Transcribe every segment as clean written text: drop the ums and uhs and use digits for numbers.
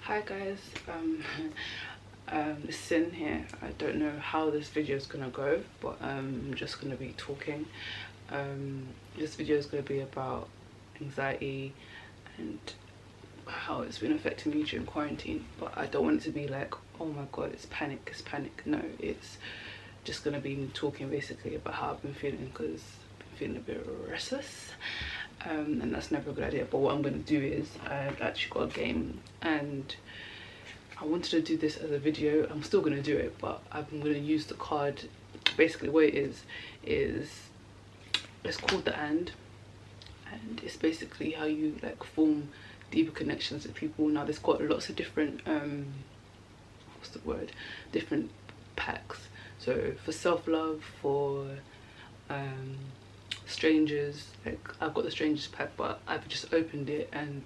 Hi guys, it's Sin here. I don't know how this video is gonna go, but I'm just gonna be talking. This video is gonna be about anxiety and how it's been affecting me during quarantine, but I don't want it to be like, oh my god, it's panic, it's panic. No, it's just gonna be me talking basically about how I've been feeling, because I've been feeling a bit restless. And that's never a good idea. But what I'm going to do is I've actually got a game, and I wanted to do this as a video. I'm still going to do it, but I'm going to use the card. Basically what it is it's called the and it's basically how you like form deeper connections with people. Now there's got lots of different what's the word, different packs. So for self-love, for strangers, like I've got the strangers pack, but I've just opened it and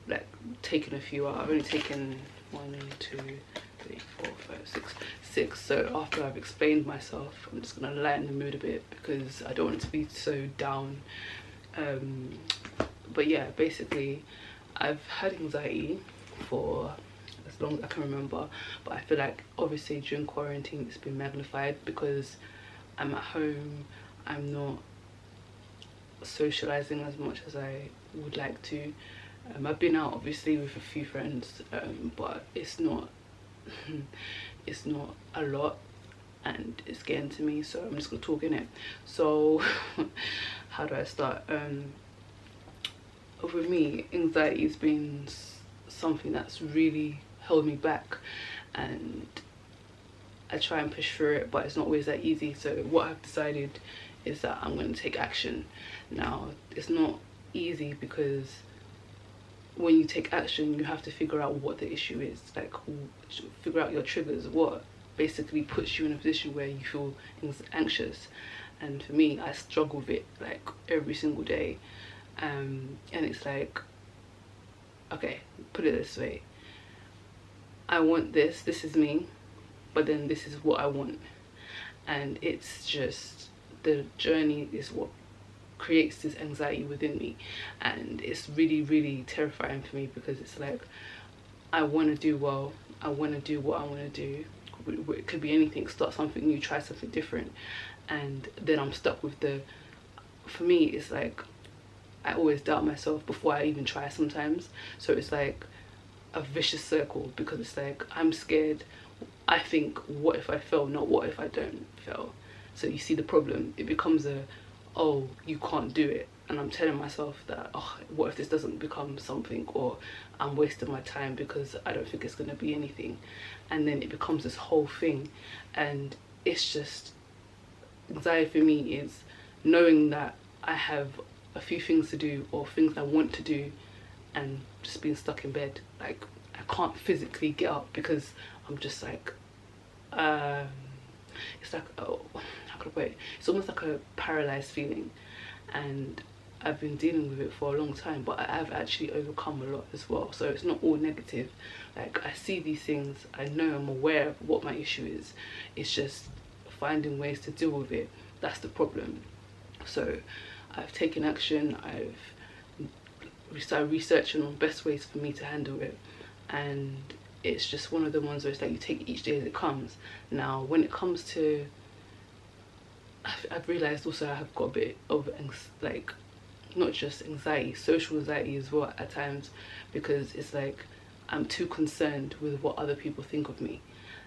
like taken a few out. I've only taken 1, 2, 3, 4, 5, 6. So after I've explained myself, I'm just gonna lighten the mood a bit because I don't want it to be so down. But yeah, basically I've had anxiety for as long as I can remember, but I feel like obviously during quarantine it's been magnified because I'm at home, I'm not socializing as much as I would like to. I've been out obviously with a few friends, but it's not it's not a lot and it's getting to me, so I'm just gonna talk in it. So how do I start? With me, anxiety has been something that's really held me back, and I try and push through it, but it's not always that easy. So what I've decided is that I'm going to take action. Now it's not easy because when you take action you have to figure out what the issue is, like figure out your triggers, what basically puts you in a position where you feel anxious. And for me, I struggle with it like every single day, and it's like, okay, put it this way, I want this is me, but then this is what I want, and it's just the journey is what creates this anxiety within me, and it's really terrifying for me because it's like I want to do well, I want to do what I want to do. It could be anything, start something new, try something different, and then I'm stuck with the, for me it's like I always doubt myself before I even try sometimes. So it's like a vicious circle because it's like I'm scared. I think, what if I fail, not what if I don't fail. So you see the problem, it becomes a, oh, you can't do it, and I'm telling myself that, oh, what if this doesn't become something, or I'm wasting my time because I don't think it's going to be anything. And then it becomes this whole thing, and it's just, anxiety for me is knowing that I have a few things to do or things I want to do and just being stuck in bed. Like I can't physically get up because I'm just like it's like, oh, how could I put it? It's almost like a paralyzed feeling, and I've been dealing with it for a long time, but I've actually overcome a lot as well. So it's not all negative. Like I see these things, I know, I'm aware of what my issue is. It's just finding ways to deal with it. That's the problem. So I've taken action, I've started researching on best ways for me to handle it, and it's just one of the ones where it's like you take it each day as it comes. Now when it comes to, I've realized also I have got a bit of like not just anxiety, social anxiety as well at times, because it's like I'm too concerned with what other people think of me.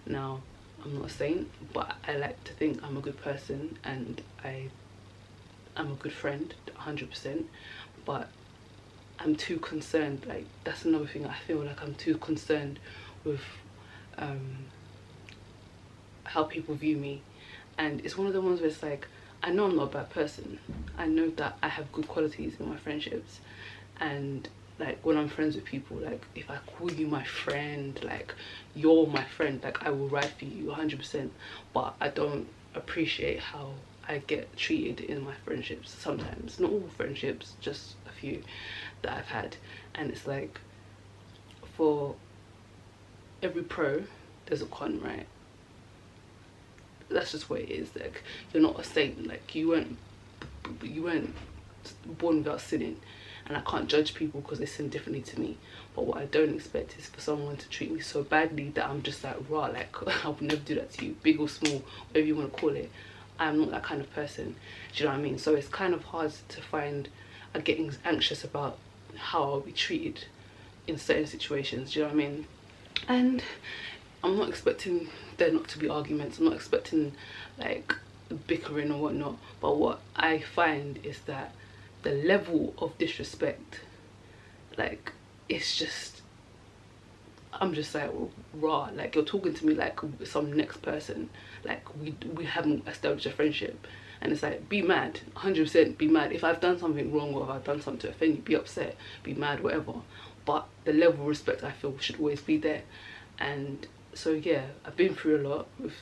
Now I'm not a saint, but I like to think I'm a good person and I'm a good friend, 100%, but I'm too concerned. Like that's another thing, I feel like I'm too concerned with how people view me. And it's one of the ones where it's like, I know I'm not a bad person, I know that I have good qualities in my friendships, and like when I'm friends with people, like if I call you my friend, like you're my friend, like I will ride for you 100%, but I don't appreciate how I get treated in my friendships sometimes. Not all friendships, just a few that I've had. And it's like, for every pro there's a con, right? That's just what it is. Like you're not a saint, like you weren't born without sinning, and I can't judge people because they sin differently to me. But what I don't expect is for someone to treat me so badly that I'm just like, raw, like I would never do that to you, big or small, whatever you want to call it. I'm not that kind of person. Do you know what I mean? So it's kind of hard to find. I get anxious about how I'll be treated in certain situations. Do you know what I mean? And I'm not expecting there not to be arguments. I'm not expecting like bickering or whatnot. But what I find is that the level of disrespect, like, it's just, I'm just like, raw, like you're talking to me like some next person, like we haven't established a friendship. And it's like, be mad, 100% be mad. If I've done something wrong or if I've done something to offend you, be upset, be mad, whatever. But the level of respect I feel should always be there. And so yeah, I've been through a lot with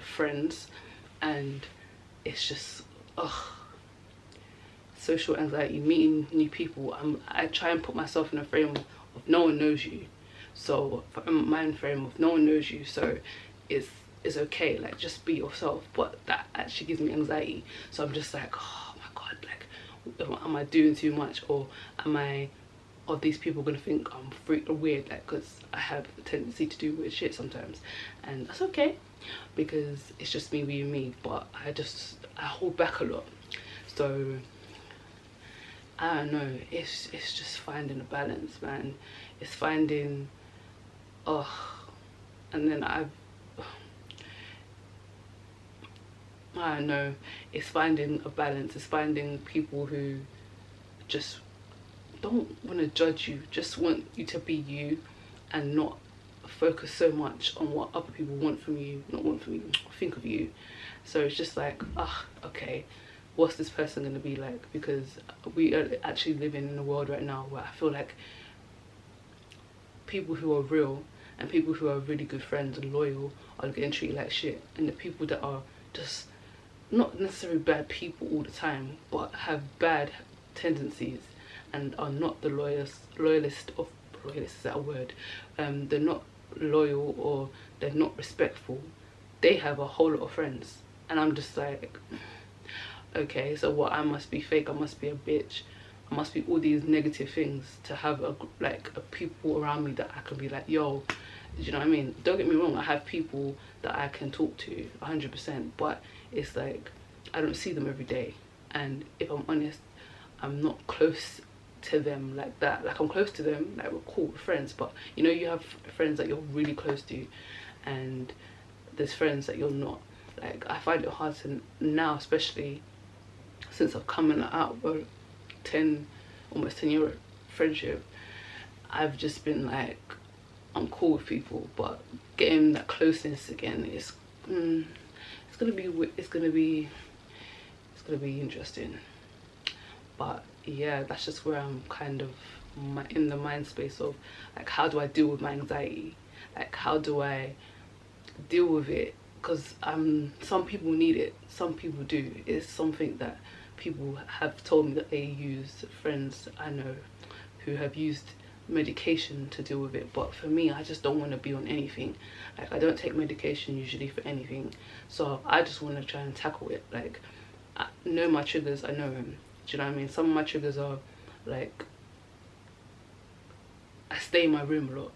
friends, and it's just, ugh, social anxiety, meeting new people. I try and put myself in a frame of no one knows you. So my frame of no one knows you, so it's okay, like just be yourself. But that actually gives me anxiety. So I'm just like, oh my god, like am I doing too much, or are these people gonna think I'm weird, like, because I have a tendency to do weird shit sometimes. And that's okay, because it's just me being me. But I hold back a lot. So I don't know, it's just finding a balance, man. It's finding, and then I don't know, it's finding a balance. It's finding people who just don't want to judge you, just want you to be you, and not focus so much on what other people want from you, not want from you, think of you. So it's just like, okay, what's this person going to be like? Because we are actually living in a world right now where I feel like people who are real and people who are really good friends and loyal are getting treated like shit, and the people that are just not necessarily bad people all the time but have bad tendencies and are not the loyalist, is that a word? They're not loyal, or they're not respectful. They have a whole lot of friends, and I'm just like, okay, so what? I must be fake, I must be a bitch, I must be all these negative things to have a people around me that I can be like, yo, do you know what I mean? Don't get me wrong, I have people that I can talk to 100%, but it's like I don't see them every day. And if I'm honest, I'm not close to them like that. Like, I'm close to them, like we're cool, we're friends, but you know, you have friends that you're really close to, and there's friends that you're not. Like, I find it hard to now, especially since I've come out of a almost 10-year friendship. I've just been like, I'm cool with people, but getting that closeness again is it's gonna be interesting. But yeah, that's just where I'm kind of in the mind space of like, how do I deal with my anxiety? Like, how do I deal with it? Because some people need it, some people do. It's something that people have told me that they use, friends I know who have used medication to deal with it. But for me, I just don't want to be on anything. Like, I don't take medication usually for anything, so I just want to try and tackle it. Like, I know my triggers, I know them. Do you know what I mean? Some of my triggers are like, I stay in my room a lot,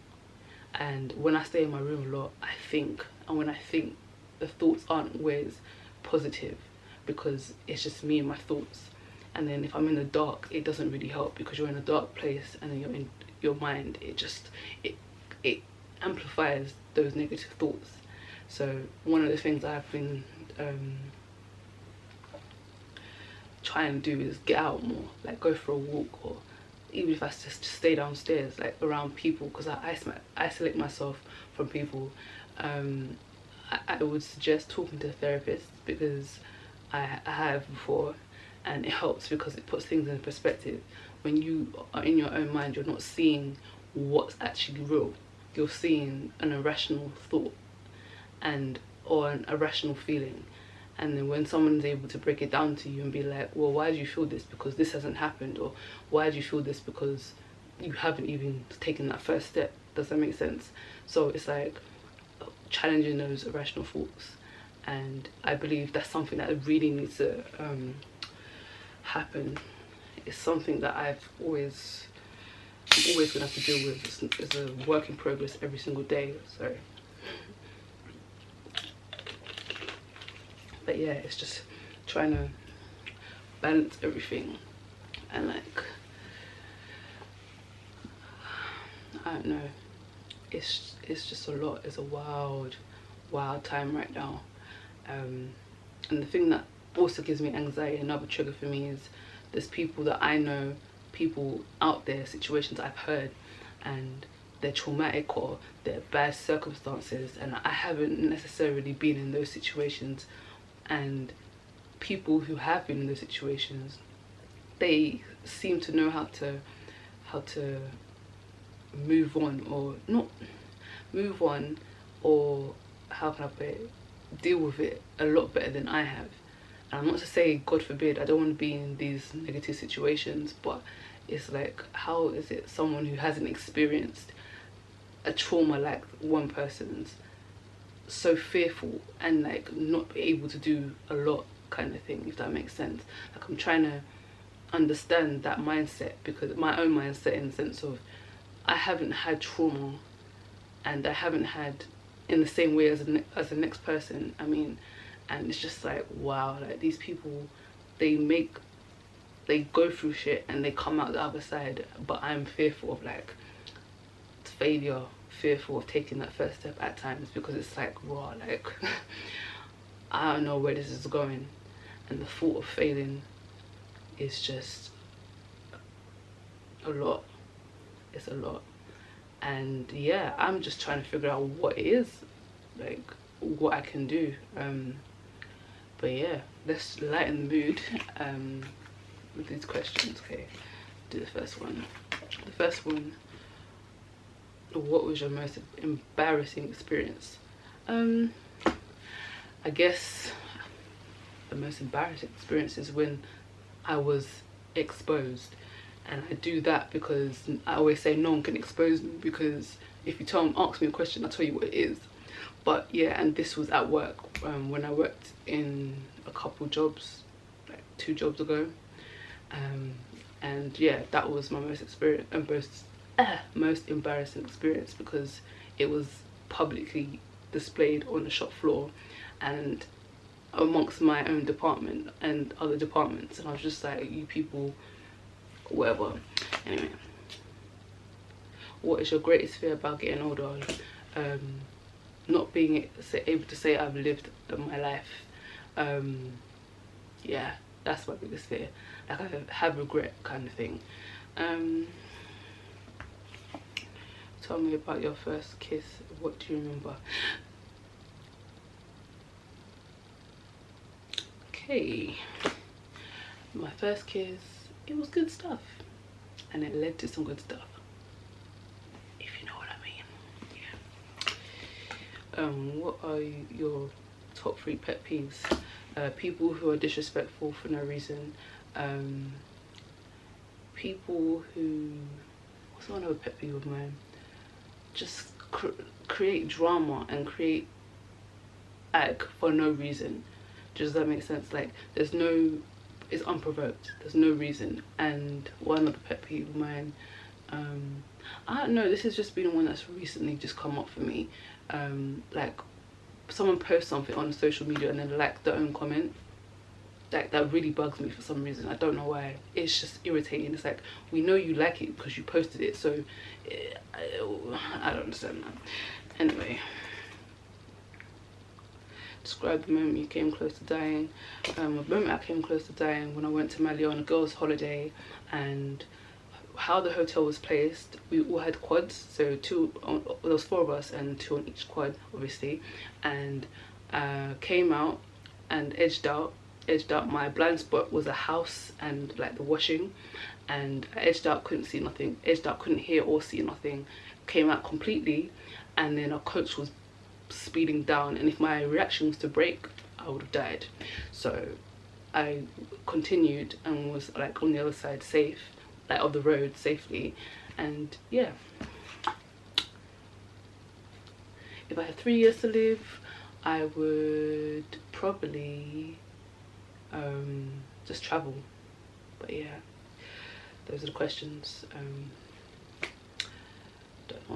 and when I stay in my room a lot, I think, and when I think, the thoughts aren't always positive, because it's just me and my thoughts. And then if I'm in the dark, it doesn't really help, because you're in a dark place and then you're in your mind, it amplifies those negative thoughts. So one of the things I've been trying to do is get out more, like go for a walk, or even if I just stay downstairs, like around people, because I isolate myself from people. I would suggest talking to a therapist, because I have before, and it helps because it puts things in perspective. When you are in your own mind, you're not seeing what's actually real, you're seeing an irrational thought or an irrational feeling. And then when someone's able to break it down to you and be like, well, why do you feel this? Because this hasn't happened. Or why do you feel this? Because you haven't even taken that first step. Does that make sense? So it's like challenging those irrational thoughts. And I believe that's something that really needs to happen it's something that I'm always gonna have to deal with. It's a work in progress every single day. So, but yeah, it's just trying to balance everything, and like, I don't know, it's just a lot. It's a wild time right now. And the thing that also gives me anxiety, another trigger for me, is there's people that I know, people out there, situations I've heard, and they're traumatic or they're bad circumstances, and I haven't necessarily been in those situations. And people who have been in those situations, they seem to know how to move on, or not move on, or how can I put it, deal with it a lot better than I have. And I'm not to say, God forbid, I don't want to be in these negative situations, but it's like, how is it someone who hasn't experienced a trauma like one person's so fearful and like not be able to do a lot, kind of thing, if that makes sense? Like, I'm trying to understand that mindset, because my own mindset, in the sense of I haven't had trauma, and I haven't had in the same way as the next person. I mean, and it's just like, wow, like these people, they go through shit and they come out the other side, but I'm fearful of like failure, fearful of taking that first step at times, because it's like, raw, like I don't know where this is going, and the thought of failing is just a lot. It's a lot. And yeah, I'm just trying to figure out what it is, like what I can do. But yeah, let's lighten the mood with these questions. Okay, do the first one. The first one: what was your most embarrassing experience? I guess the most embarrassing experience is when I was exposed. And I do that because I always say no one can expose me, because if you ask me a question, I'll tell you what it is. But yeah, and this was at work, when I worked in a couple jobs, like 2 jobs ago. And yeah, that was my most embarrassing experience, because it was publicly displayed on the shop floor and amongst my own department and other departments, and I was just like, you people, whatever. Anyway, what is your greatest fear about getting older? Not being able to say I've lived my life. Yeah, that's my biggest fear. Like, I have regret, kind of thing. Tell me about your first kiss. What do you remember? Okay, my first kiss, it was good stuff, and it led to some good stuff, if you know what I mean. Yeah. What are your top 3 pet peeves? People who are disrespectful for no reason. People who, what's one other pet peeve of mine? Just create drama and create ag for no reason. Does that make sense? Like, there's no, it's unprovoked, there's no reason. And one other pet peeve of mine, I don't know, this has just been one that's recently just come up for me. Like, someone posts something on social media and then like their own comment, like that really bugs me for some reason. I don't know why. It's just irritating. It's like, we know you like it because you posted it, so I don't understand that. Anyway, describe the moment you came close to dying. The moment I came close to dying, when I went to Mali on a girls' holiday, and how the hotel was placed, we all had quads, so there was 4 of us and 2 on each quad, obviously, and came out and edged out. My blind spot was a house and like the washing, and I edged out, couldn't see nothing, edged out, couldn't hear or see nothing, came out completely, and then our coach was speeding down, and if my reaction was to brake, I would have died. So I continued and was like on the other side, safe, like of the road, safely. And yeah, if I had 3 years to live, I would probably just travel. But yeah, those are the questions.